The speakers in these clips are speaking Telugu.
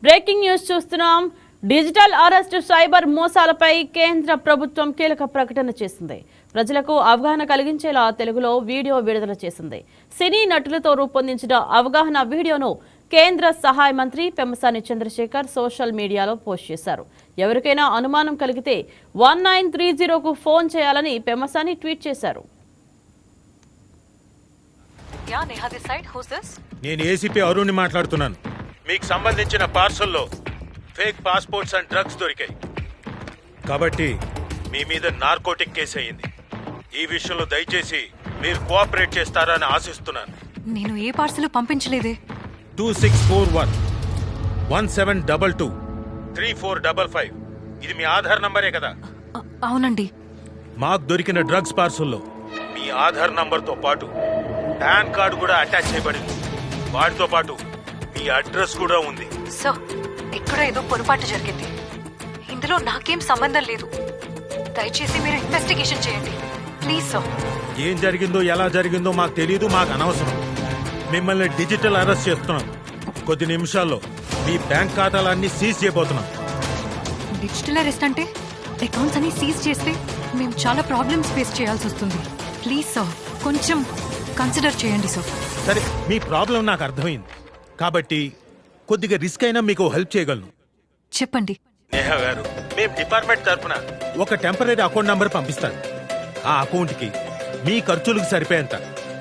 బ్రేకింగ్ న్యూస్ చూస్తున్నాం. డిజిటల్ అరెస్ట్ సైబర్ మోసాలపై కేంద్ర ప్రభుత్వం కీలక ప్రకటన చేసింది. ప్రజలకు అవగాహన కలిగించేలా తెలుగులో వీడియో విడుదల చేసింది. సినీ నటులతో రూపొందించిన అవగాహన వీడియోను కేంద్ర సహాయ మంత్రి పెమ్మసాని చంద్రశేఖర్ సోషల్ మీడియాలో పోస్ట్ చేశారు. ఎవరికైనా అనుమానం కలిగితే 1930కు ఫోన్ చేయాలని పెమ్మసాని ట్వీట్ చేశారు. నేను ఏసీపీ అరుణ్ని మాట్లాడుతున్నాను. మీకు సంబంధించిన పార్సల్లో ఫేక్ పాస్పోర్ట్స్ అండ్ డ్రగ్స్ దొరికాయి కాబట్టి మీ మీద నార్కోటిక్ కేసు అయ్యింది. ఈ విషయంలో దయచేసి మీరు కోఆపరేట్ చేస్తారని ఆశిస్తున్నాను. నేను ఏ పార్సల్ పంపించలేదే. 2641 1722 3455 ఇది మీ ఆధార్ నంబరే కదా? అవునండి. మాకు దొరికిన డ్రగ్స్ పార్సల్లో మీ ఆధార్ నంబర్తో పాటు పాన్ కార్డు కూడా అటాచ్ చేయబడింది. వాటితో పాటు మీ అడ్రస్ కూడా ఉంది. సో ఇక్కడ ఏదో పొరపాటు జరిగింది. ఇందులో నాకేం సంబంధం లేదు. దయచేసి మీరు ఇన్వెస్టిగేషన్ చేయండి ప్లీజ్ సార్. ఏం జరిగిందో ఎలా జరిగిందో మాకు తెలియదు, మాకు అనవసరం. మిమ్మల్ని డిజిటల్ అరెస్ట్ చేస్తున్నాం. కొద్ది నిమిషాల్లో మీ బ్యాంక్ ఖాతాలన్నీ సీజ్ చేయబోతున్నాం. డిజిటల్ అరెస్ట్ అంటే అకౌంట్స్ అన్ని సీజ్ చేస్తే మేము చాలా ప్రాబ్లమ్స్ ఫేస్ చేయాల్సి వస్తుంది. ప్లీజ్ సార్ కొంచెం కన్సిడర్ చేయండి సార్. సరే, మీ ప్రాబ్లం నాకు అర్థమైంది కాబట్టి కొద్దిగా రిస్క్ అయినా మీకు హెల్ప్ చేయగలను. చెప్పండి. నేహా గారు, మేము డిపార్ట్మెంట్ తరఫున ఒక టెంపరీ అకౌంట్ నంబర్ పంపిస్తాను. ఆ అకౌంట్ కి మీ ఖర్చులకు సరిపోయేంత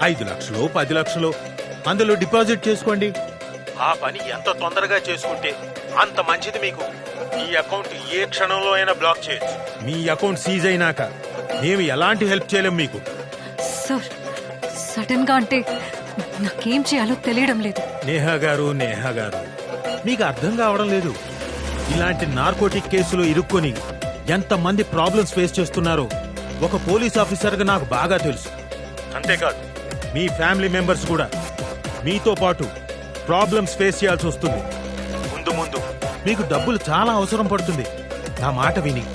5 లక్షలు 10 లక్షలు అందులో డిపాజిట్ చేసుకోండి. ఆ పని ఎంత తొందరగా చేసుకుంటే అంత మంచిది మీకు. ఈ అకౌంట్ ఏ క్షణంలో అయినా బ్లాక్ చేయొచ్చు. మీ అకౌంట్ సీజ్ అయినాక మేము ఎలాంటి హెల్ప్ చేయలేం మీకు. సార్ సడన్ గా అంటే నాకేం చేయాలో తెలియడం లేదు. నేహా గారు మీకు అర్థం కావడం లేదు. ఇలాంటి నార్కోటిక్ కేసులో ఇరుక్కొని ఎంతమంది ప్రాబ్లమ్స్ ఫేస్ చేస్తున్నారో ఒక పోలీస్ ఆఫీసర్గా నాకు బాగా తెలుసు. అంతేకాదు మీ ఫ్యామిలీ మెంబర్స్ కూడా మీతో పాటు ప్రాబ్లమ్స్ ఫేస్ చేయాల్సి వస్తుంది. ముందు మీకు డబ్బులు చాలా అవసరం పడుతుంది. నా మాట విని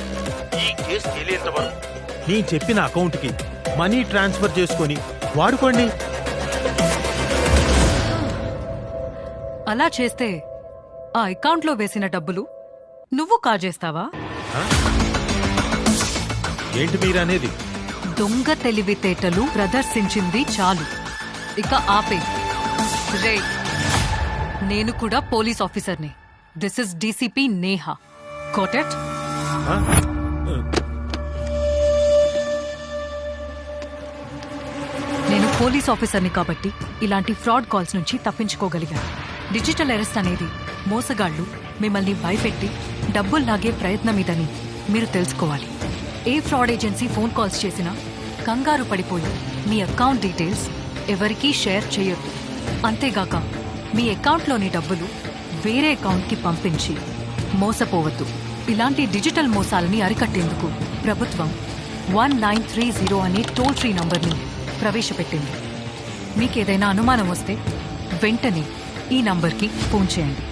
ఈ కేసు తెలియంత వరకు నేను చెప్పిన అకౌంట్కి మనీ ట్రాన్స్ఫర్ చేసుకొని వాడుకోండి. అలా చేస్తే ఆ అకౌంట్ లో వేసిన డబ్బులు నువ్వు కాజేస్తావా? ఏంటి మీరనేది? దొంగ తెలివితేటలు ప్రదర్శించింది చాలు, ఇక ఆపే. రే, నేను కూడా పోలీస్ ఆఫీసర్ని. This is DCP Neha. Got it? నేను పోలీస్ ఆఫీసర్ని కాబట్టి ఇలాంటి ఫ్రాడ్ కాల్స్ నుంచి తప్పించుకోగలిగాను. డిజిటల్ అరెస్ట్ అనేది మోసగాళ్లు మిమ్మల్ని భయపెట్టి డబ్బులు లాగే ప్రయత్నం ఇదని మీరు తెలుసుకోవాలి. ఏ ఫ్రాడ్ ఏజెన్సీ ఫోన్ కాల్స్ చేసినా కంగారు పడిపోయి మీ అకౌంట్ డీటెయిల్స్ ఎవరికీ షేర్ చేయొద్దు. అంతేగాక మీ అకౌంట్లోని డబ్బులు వేరే అకౌంట్కి పంపించి మోసపోవద్దు. ఇలాంటి డిజిటల్ మోసాలని అరికట్టేందుకు ప్రభుత్వం 1930 అనే టోల్ ఫ్రీ నంబర్ని ప్రవేశపెట్టింది. మీకేదైనా అనుమానం వస్తే వెంటనే ఈ నంబర్కి ఫోన్ చేయండి.